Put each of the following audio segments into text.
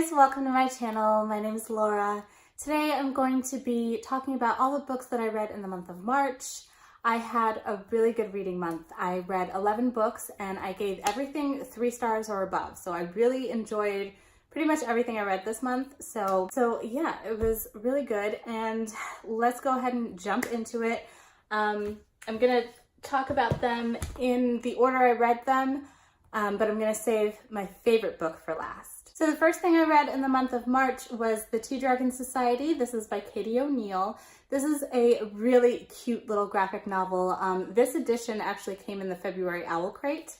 guys, welcome to my channel. My name is Laura. Today I'm going to be talking about all the books that I read in the month of March. I had a really good reading month. I read 11 books and I gave everything 3 stars or above. So I really enjoyed pretty much everything I read this month. So yeah, it was really good, and let's go ahead and jump into it. I'm gonna talk about them in the order I read them, but I'm gonna save my favorite book for last. So the first thing I read in the month of March was The Tea Dragon Society. This is by Katie O'Neill. This is a really cute little graphic novel. This edition actually came in the February Owl Crate,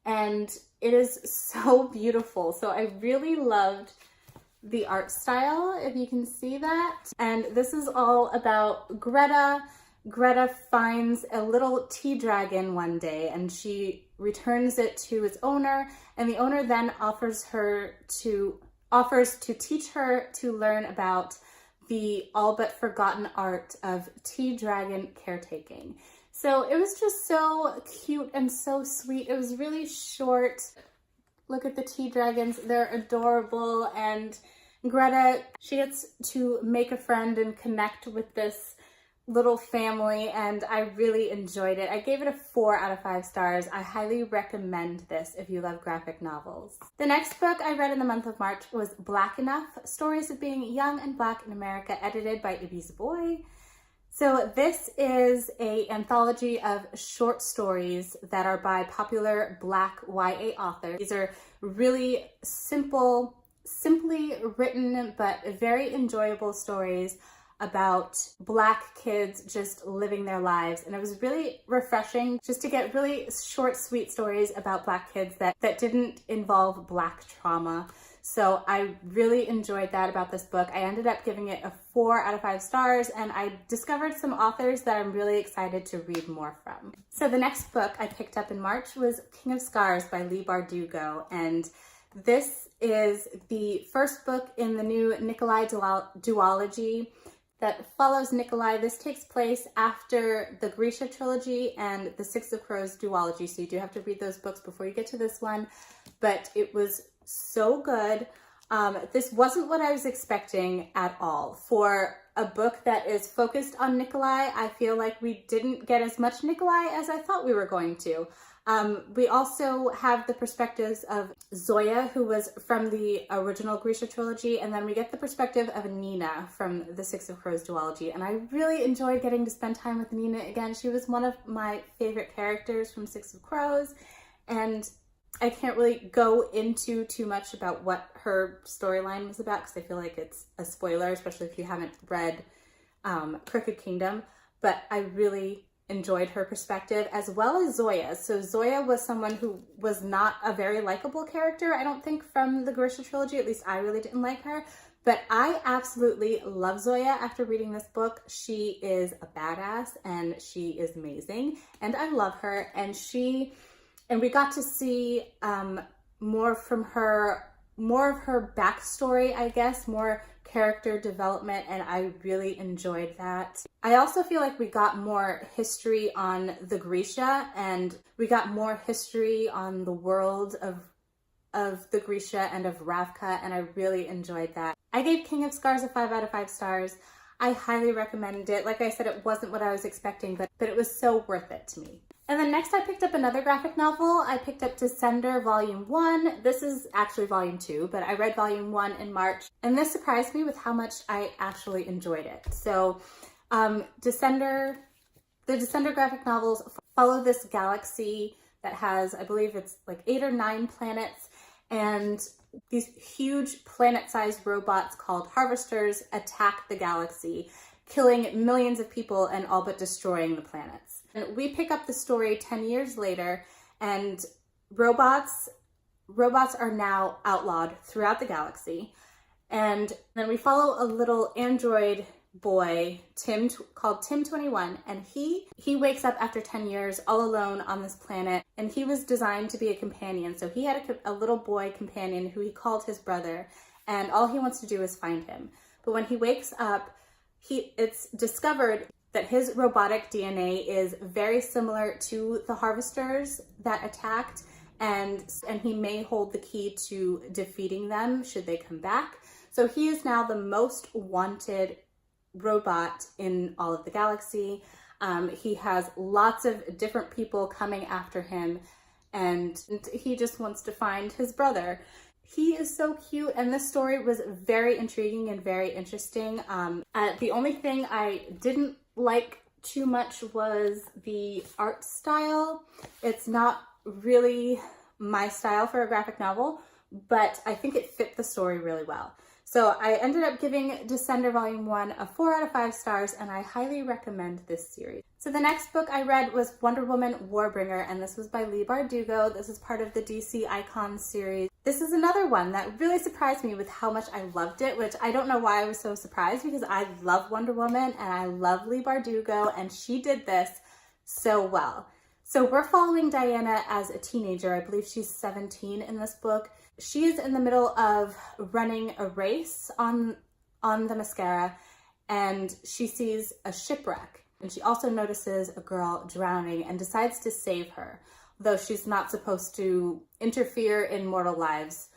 and it is so beautiful. So I really loved the art style, if you can see that. And this is all about Greta. Greta finds a little tea dragon one day and she returns it to its owner, and the owner then offers to teach her to learn about the all but forgotten art of tea dragon caretaking. So it was just so cute and so sweet. It was really short. Look at the tea dragons, they're adorable, and Greta, she gets to make a friend and connect with this little family, and I really enjoyed it. I gave it a 4 out of 5 stars. I highly recommend this if you love graphic novels. The next book I read in the month of March was Black Enough, Stories of Being Young and Black in America, edited by Ibi Zoboi. So this is an anthology of short stories that are by popular Black YA authors. These are really simply written but very enjoyable stories about Black kids just living their lives. And it was really refreshing just to get really short, sweet stories about Black kids that didn't involve Black trauma. So I really enjoyed that about this book. I ended up giving it a 4 out of 5 stars, and I discovered some authors that I'm really excited to read more from. So the next book I picked up in March was King of Scars by Leigh Bardugo, and this is the first book in the new Nikolai duology that follows Nikolai. This takes place after the Grisha trilogy and the Six of Crows duology, so you do have to read those books before you get to this one, but it was so good. This wasn't what I was expecting at all. For a book that is focused on Nikolai, I feel like we didn't get as much Nikolai as I thought we were going to. We also have the perspectives of Zoya, who was from the original Grisha trilogy, and then we get the perspective of Nina from the Six of Crows duology. And I really enjoyed getting to spend time with Nina again. She was one of my favorite characters from Six of Crows, and I can't really go into too much about what her storyline was about because I feel like it's a spoiler, especially if you haven't read Crooked Kingdom, but I really enjoyed her perspective as well as Zoya's. So Zoya was someone who was not a very likable character, I don't think, from the Grisha trilogy. At least I really didn't like her, but I absolutely love Zoya after reading this book. She is a badass and she is amazing, and I love her, and we got to see more of her backstory, I guess, more character development, and I really enjoyed that. I also feel like we got more history on the Grisha, and we got more history on the world of the Grisha and of Ravka, and I really enjoyed that. I gave King of Scars a 5 out of 5 stars. I highly recommend it. Like I said, it wasn't what I was expecting, but it was so worth it to me. And then next I picked up another graphic novel. I picked up Descender Volume 1. This is actually Volume 2, but I read Volume 1 in March, and this surprised me with how much I actually enjoyed it. So the Descender graphic novels follow this galaxy that has, I believe it's like 8 or 9 planets, and these huge planet-sized robots called Harvesters attack the galaxy, killing millions of people and all but destroying the planets. And we pick up the story 10 years later, and robots are now outlawed throughout the galaxy. And then we follow a little android boy, called Tim 21, and he wakes up after 10 years all alone on this planet, and he was designed to be a companion. So he had a little boy companion who he called his brother, and all he wants to do is find him. But when he wakes up, it's discovered that his robotic DNA is very similar to the Harvesters that attacked, and he may hold the key to defeating them should they come back. So he is now the most wanted robot in all of the galaxy. He has lots of different people coming after him, and he just wants to find his brother. He is so cute, and this story was very intriguing and very interesting. The only thing I didn't like too much was the art style. It's not really my style for a graphic novel, but I think it fit the story really well. So I ended up giving Descender Volume 1 a 4 out of 5 stars, and I highly recommend this series. So the next book I read was Wonder Woman Warbringer, and this was by Leigh Bardugo. This is part of the DC Icons series. This is another one that really surprised me with how much I loved it, which I don't know why I was so surprised, because I love Wonder Woman and I love Leigh Bardugo, and she did this so well. So we're following Diana as a teenager. I believe she's 17 in this book. She is in the middle of running a race on the Mascara, and she sees a shipwreck. And she also notices a girl drowning and decides to save her, though she's not supposed to interfere in mortal lives,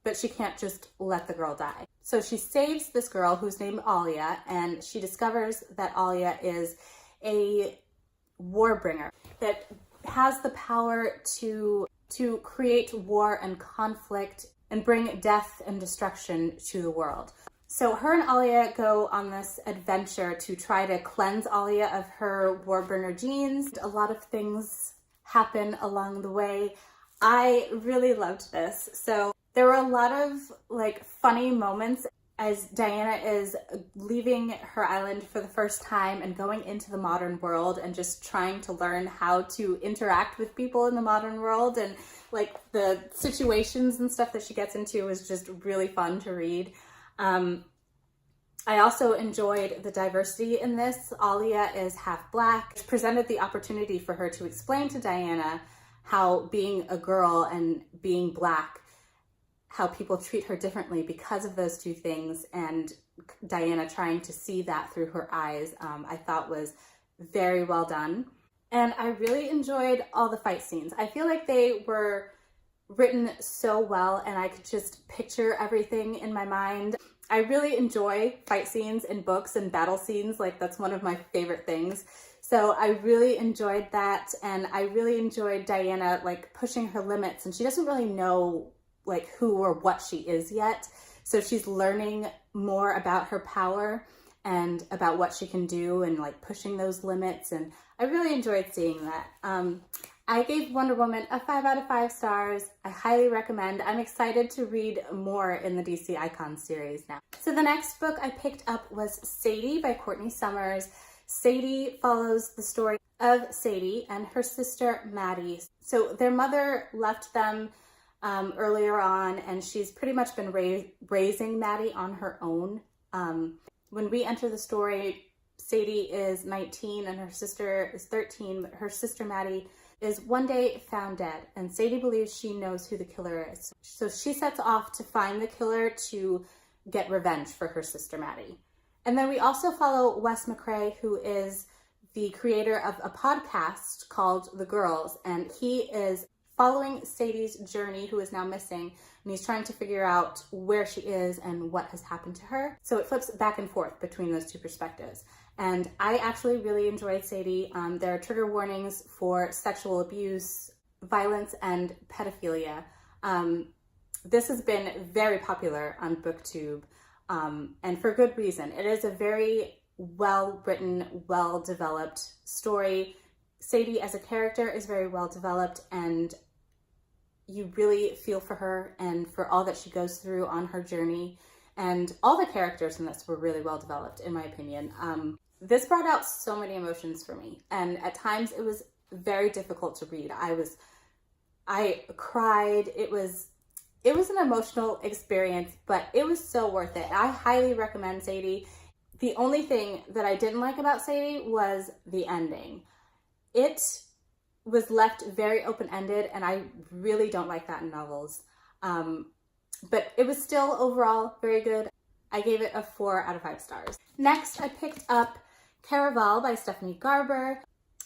but she can't just let the girl die. So she saves this girl who's named Alia, and she discovers that Alia is a warbringer that has the power to create war and conflict and bring death and destruction to the world. So her and Alia go on this adventure to try to cleanse Alia of her warbringer genes. A lot of things happen along the way. I really loved this. So there were a lot of funny moments as Diana is leaving her island for the first time and going into the modern world and just trying to learn how to interact with people in the modern world, and the situations and stuff that she gets into was just really fun to read. I also enjoyed the diversity in this. Alia is half black, which presented the opportunity for her to explain to Diana how being a girl and being black, how people treat her differently because of those two things, and Diana trying to see that through her eyes, I thought was very well done. And I really enjoyed all the fight scenes. I feel like they were written so well, and I could just picture everything in my mind. I really enjoy fight scenes in books and battle scenes. That's one of my favorite things. So I really enjoyed that, and I really enjoyed Diana pushing her limits, and she doesn't really know who or what she is yet. So she's learning more about her power and about what she can do, and pushing those limits. And I really enjoyed seeing that. I gave Wonder Woman a 5 out of 5 stars. I highly recommend. I'm excited to read more in the DC Icons series now. So the next book I picked up was Sadie by Courtney Summers. Sadie follows the story of Sadie and her sister Maddie. So their mother left them earlier on, and she's pretty much been raising Maddie on her own. When we enter the story, Sadie is 19 and her sister is 13, but her sister Maddie is one day found dead, and Sadie believes she knows who the killer is. So she sets off to find the killer to get revenge for her sister Maddie. And then we also follow Wes McCrae, who is the creator of a podcast called The Girls, and he is following Sadie's journey, who is now missing, and he's trying to figure out where she is and what has happened to her. So it flips back and forth between those two perspectives. And I actually really enjoyed Sadie. There are trigger warnings for sexual abuse, violence, and pedophilia. This has been very popular on BookTube, and for good reason. It is a very well-written, well-developed story. Sadie as a character is very well-developed, and you really feel for her and for all that she goes through on her journey. And all the characters in this were really well-developed, in my opinion. This brought out so many emotions for me, and at times it was very difficult to read. I cried. It was an emotional experience, but it was so worth it. I highly recommend Sadie. The only thing that I didn't like about Sadie was the ending. It was left very open-ended, and I really don't like that in novels. But it was still overall very good. I gave it a 4 out of 5 stars. Next, I picked up Caraval by Stephanie Garber.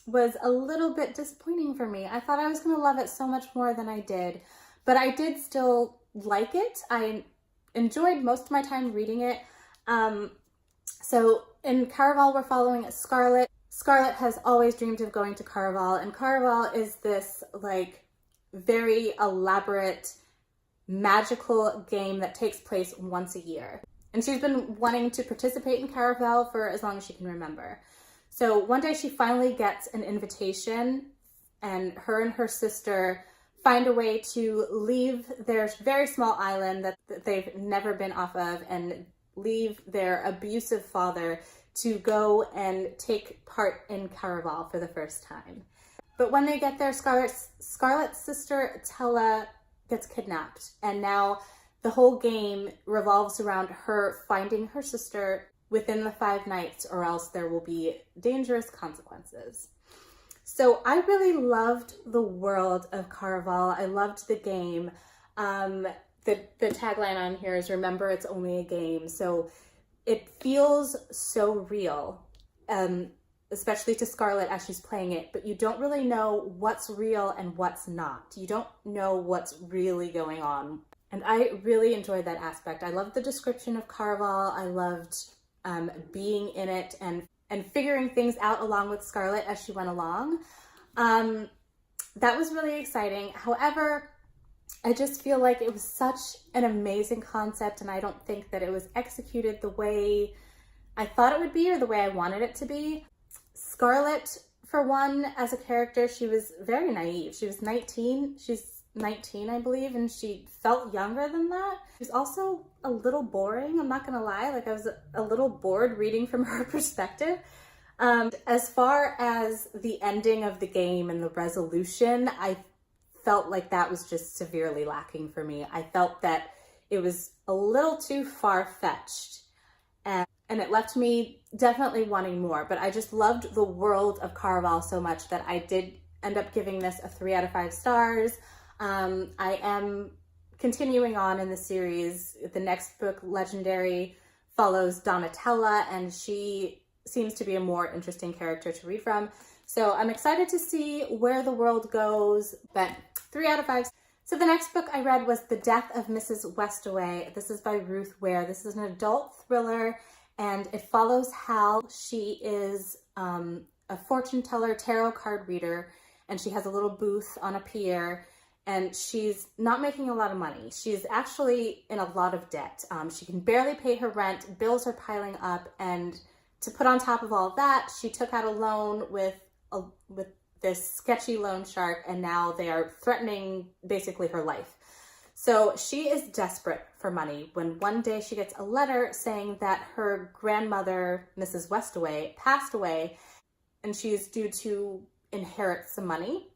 was a little bit disappointing for me. I thought I was going to love it so much more than I did, but I did still like it. I enjoyed most of my time reading it. So in Caraval, we're following Scarlet. Scarlet has always dreamed of going to Caraval, and Caraval is this like very elaborate magical game that takes place once a year. And she's been wanting to participate in Caraval for as long as she can remember. So one day she finally gets an invitation, and her sister find a way to leave their very small island that they've never been off of and leave their abusive father to go and take part in Caraval for the first time. But when they get there, Scarlet's sister Tella gets kidnapped, and now the whole game revolves around her finding her sister within the 5 nights, or else there will be dangerous consequences. So I really loved the world of Caraval. I loved the game. The tagline on here is "Remember, it's only a game." So it feels so real, especially to Scarlet as she's playing it, but you don't really know what's real and what's not. You don't know what's really going on. And I really enjoyed that aspect. I loved the description of Caraval. I loved being in it and figuring things out along with Scarlet as she went along. That was really exciting. However, I just feel like it was such an amazing concept, and I don't think that it was executed the way I thought it would be or the way I wanted it to be. Scarlet, for one, as a character, she was very naive. She was 19. She's 19, I believe, and she felt younger than that. She was also a little boring, I'm not gonna lie. Like, I was a little bored reading from her perspective. As far as the ending of the game and the resolution, I felt like that was just severely lacking for me. I felt that it was a little too far-fetched, and it left me definitely wanting more. But I just loved the world of Caraval so much that I did end up giving this a 3 out of 5 stars. I am continuing on in the series. The next book, Legendary, follows Donatella, and she seems to be a more interesting character to read from. So I'm excited to see where the world goes, but 3 out of 5. So the next book I read was The Death of Mrs. Westaway. This is by Ruth Ware. This is an adult thriller, and it follows Hal. She is a fortune teller, tarot card reader, and she has a little booth on a pier, and she's not making a lot of money. She's actually in a lot of debt. She can barely pay her rent, bills are piling up, and to put on top of all of that, she took out a loan with this sketchy loan shark, and now they are threatening basically her life. So she is desperate for money when one day she gets a letter saying that her grandmother, Mrs. Westaway, passed away, and she's due to inherit some money.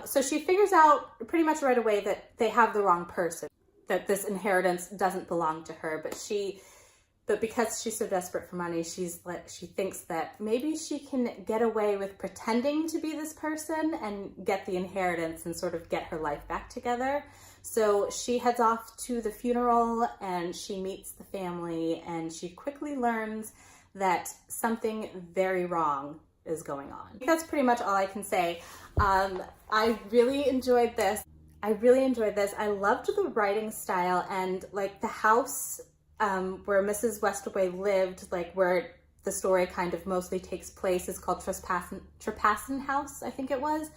So she figures out pretty much right away that they have the wrong person, that this inheritance doesn't belong to her, but because she's so desperate for money, she thinks that maybe she can get away with pretending to be this person and get the inheritance and sort of get her life back together. So she heads off to the funeral, and she meets the family, and she quickly learns that something very wrong is going on. That's pretty much all I can say. I really enjoyed this. I loved the writing style, and like the house where Mrs. Westaway lived, like where the story kind of mostly takes place, is called Trepassin House, I think it was.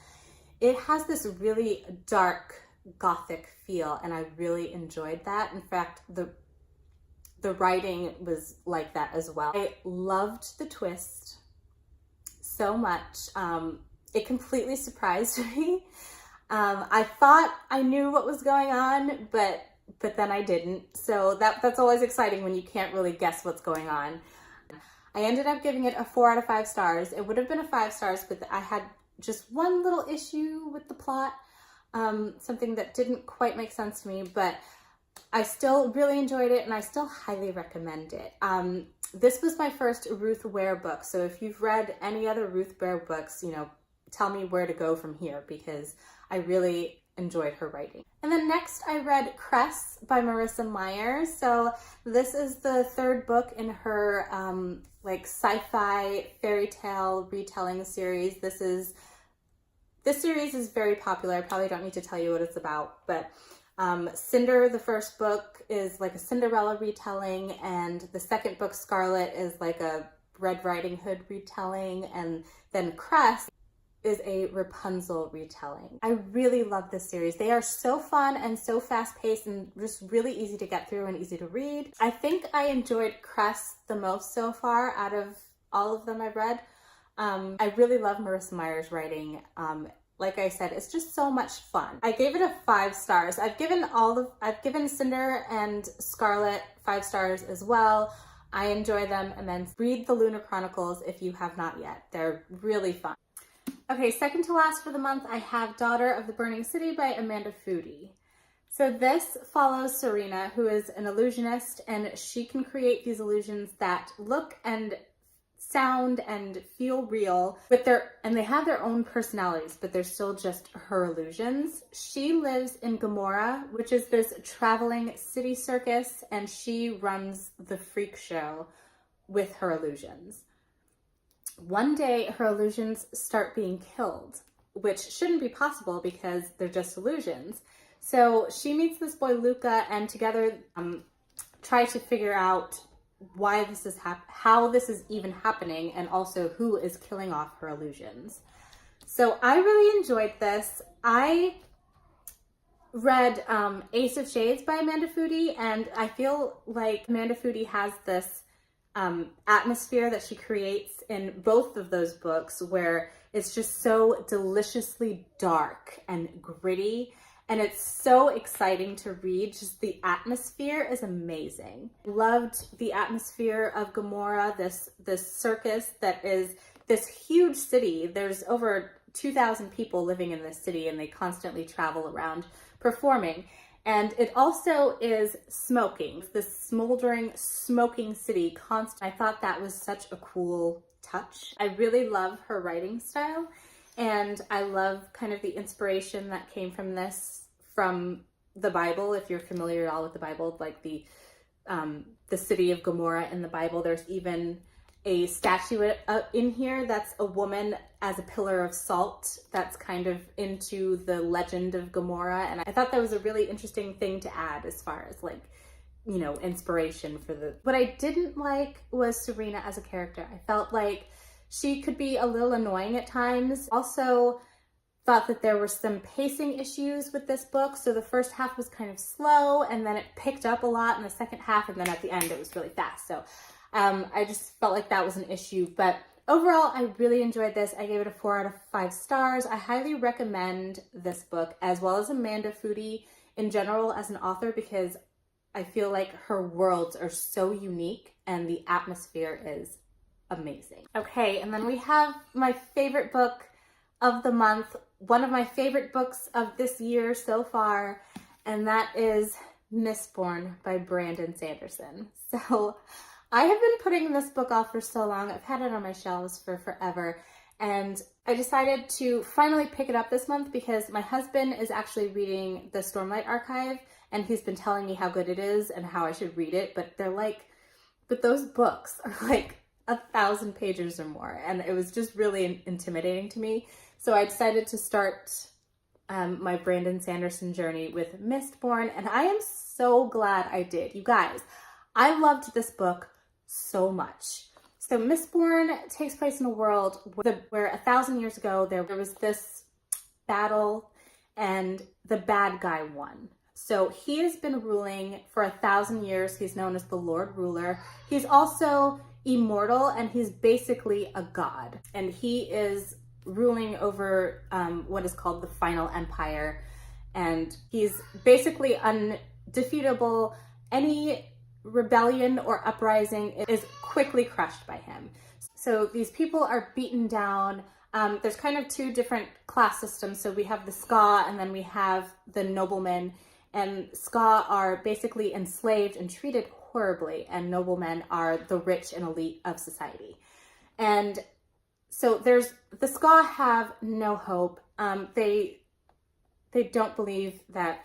It has this really dark gothic feel, and I really enjoyed that. In fact, the writing was like that as well. I loved the twist so much. It completely surprised me. I thought I knew what was going on, but then I didn't. So that's always exciting when you can't really guess what's going on. I ended up giving it a 4 out of 5 stars. It would have been a 5 stars, but I had just one little issue with the plot, something that didn't quite make sense to me, but I still really enjoyed it, and I still highly recommend it. This was my first Ruth Ware book, so if you've read any other Ruth Ware books, tell me where to go from here, because I really enjoyed her writing. And then next I read Cress by Marissa Meyer. So this is the third book in her like sci-fi fairy tale retelling series. This series is very popular. I probably don't need to tell you what it's about, but Cinder, the first book, is like a Cinderella retelling, and the second book, Scarlet, is like a Red Riding Hood retelling, and then Cress is a Rapunzel retelling. I really love this series. They are so fun and so fast-paced and just really easy to get through and easy to read. I think I enjoyed Cress the most so far out of all of them I've read. I really love Marissa Meyer's writing. Like I said, it's just so much fun. I gave it a 5 stars. I've given Cinder and Scarlet 5 stars as well. I enjoy them immensely. Read the Lunar Chronicles if you have not yet. They're really fun. Okay, second to last for the month, I have Daughter of the Burning City by Amanda Foody. So this follows Serena, who is an illusionist, and she can create these illusions that look and sound and feel real, and they have their own personalities, but they're still just her illusions. She lives in Gomorrah, which is this traveling city circus, and she runs the freak show with her illusions. One day, her illusions start being killed, which shouldn't be possible because they're just illusions. So she meets this boy, Luca, and together try to figure out why this is how this is even happening, and also who is killing off her illusions. So I really enjoyed this. I read Ace of Shades by Amanda Foody, and I feel like Amanda Foody has this atmosphere that she creates in both of those books where it's just so deliciously dark and gritty, and it's so exciting to read. Just the atmosphere is amazing. Loved the atmosphere of Gomorrah, this circus that is this huge city. There's over 2,000 people living in this city, and they constantly travel around performing. And it also is smoking, this smoldering, smoking city constant. I thought that was such a cool touch. I really love her writing style, and I love kind of the inspiration that came from this, from the Bible. If you're familiar at all with the Bible, like the city of Gomorrah in the Bible, there's even a statue in here that's a woman as a pillar of salt that's kind of into the legend of Gomorrah. And I thought that was a really interesting thing to add as far as like, you know, inspiration for the... What I didn't like was Serena as a character. I felt like she could be a little annoying at times. Also thought that there were some pacing issues with this book. So the first half was kind of slow, and then it picked up a lot in the second half, and then at the end it was really fast. So I just felt like that was an issue, but overall, I really enjoyed this. I gave it a 4 out of 5 stars. I highly recommend this book, as well as Amanda Foody in general as an author, because I feel like her worlds are so unique and the atmosphere is amazing. Okay, and then we have my favorite book of the month, one of my favorite books of this year so far, and that is Mistborn by Brandon Sanderson. So I have been putting this book off for so long. I've had it on my shelves for forever, and I decided to finally pick it up this month because my husband is actually reading the Stormlight Archive, and he's been telling me how good it is and how I should read it, but those books are like 1,000 pages or more, and it was just really intimidating to me. So I decided to start my Brandon Sanderson journey with Mistborn, and I am so glad I did. You guys, I loved this book so much. So Mistborn takes place in a world where 1,000 years ago there was this battle and the bad guy won. So he has been ruling for 1,000 years. He's known as the Lord Ruler. He's also immortal, and he's basically a god. And he is ruling over what is called the Final Empire. And he's basically undefeatable. Any rebellion or uprising is quickly crushed by him. So these people are beaten down. There's kind of 2 different class systems. So we have the Ska, and then we have the noblemen. And Ska are basically enslaved and treated horribly, and noblemen are the rich and elite of society. And so the Ska have no hope. They they don't believe that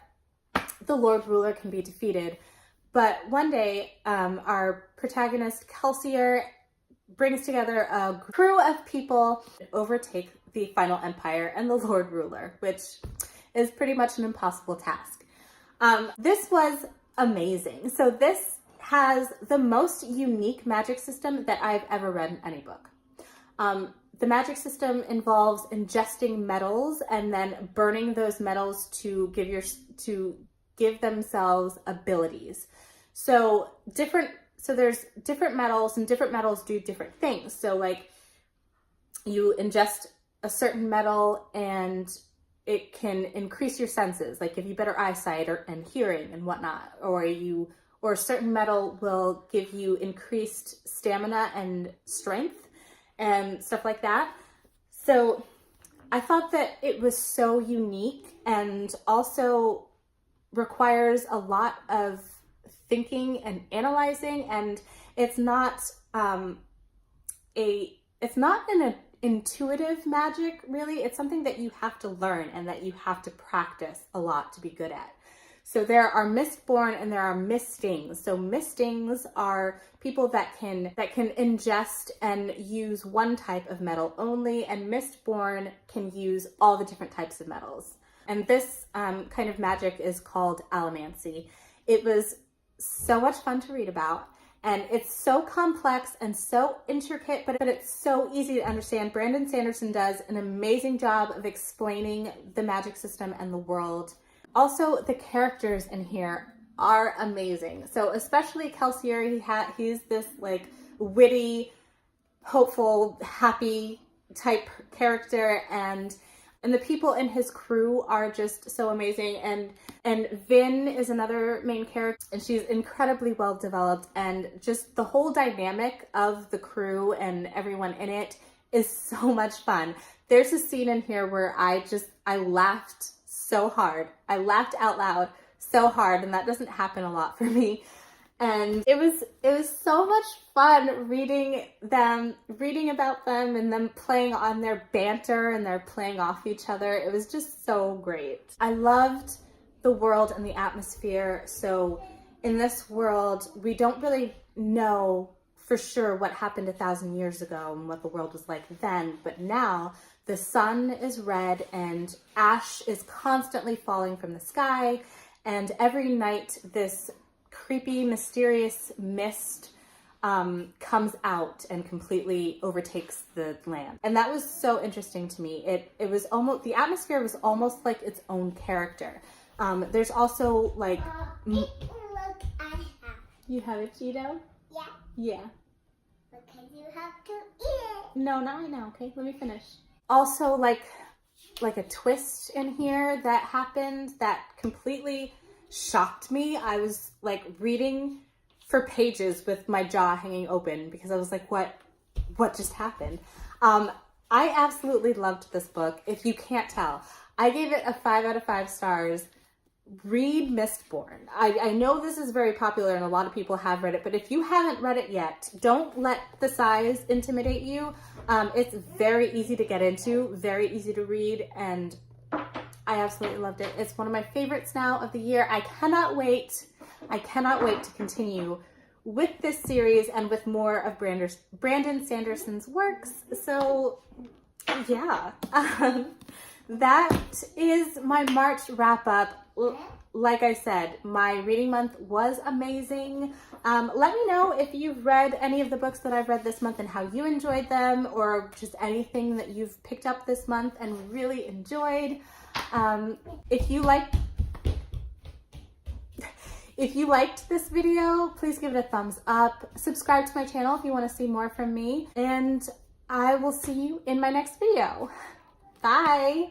the Lord Ruler can be defeated. But one day, our protagonist, Kelsier, brings together a crew of people to overtake the final empire and the Lord Ruler, which is pretty much an impossible task. This was amazing. So this has the most unique magic system that I've ever read in any book. The magic system involves ingesting metals and then burning those metals to give themselves abilities. So there's different metals, and different metals do different things. So like you ingest a certain metal and it can increase your senses, like give you better eyesight and hearing and whatnot, or a certain metal will give you increased stamina and strength and stuff like that. So I thought that it was so unique and also requires a lot of thinking and analyzing, and it's not an intuitive magic, really. It's something that you have to learn and that you have to practice a lot to be good at. So there are Mistborn and there are Mistings. So Mistings are people that can ingest and use one type of metal only, and Mistborn can use all the different types of metals. And this kind of magic is called allomancy. It was so much fun to read about, and it's so complex and so intricate, but it's so easy to understand. Brandon Sanderson does an amazing job of explaining the magic system and the world. Also, the characters in here are amazing. So especially Kelsier, he's this like witty, hopeful, happy type character, and the people in his crew are just so amazing. And Vin is another main character, and she's incredibly well developed, and just the whole dynamic of the crew and everyone in it is so much fun. There's a scene in here where I laughed so hard. I laughed out loud so hard, and that doesn't happen a lot for me. And it was so much fun reading about them and them playing on their banter and their playing off each other. It was just so great. I loved the world and the atmosphere. So in this world, we don't really know for sure what happened 1,000 years ago and what the world was like then, but now the sun is red and ash is constantly falling from the sky, and every night this creepy, mysterious mist comes out and completely overtakes the land. And that was so interesting to me. It was almost, the atmosphere was almost like its own character. There's also like... Look, I have. You have a Cheeto? Yeah. Yeah. Because you have to eat it. No, not right now, okay? Let me finish. Also, like a twist in here that happened that completely shocked me. I was like reading for pages with my jaw hanging open because I was like, what just happened? I absolutely loved this book. If you can't tell, I gave it a 5 out of 5 stars. Read Mistborn. I know this is very popular and a lot of people have read it, but if you haven't read it yet, don't let the size intimidate you. It's very easy to get into, very easy to read, and I absolutely loved it. It's one of my favorites now of the year. I cannot wait to continue with this series and with more of Brandon Sanderson's works. So yeah, that is my March wrap up. Like I said, my reading month was amazing. Let me know if you've read any of the books that I've read this month and how you enjoyed them, or just anything that you've picked up this month and really enjoyed. If you liked this video, please give it a thumbs up. Subscribe to my channel if you want to see more from me, and I will see you in my next video. Bye!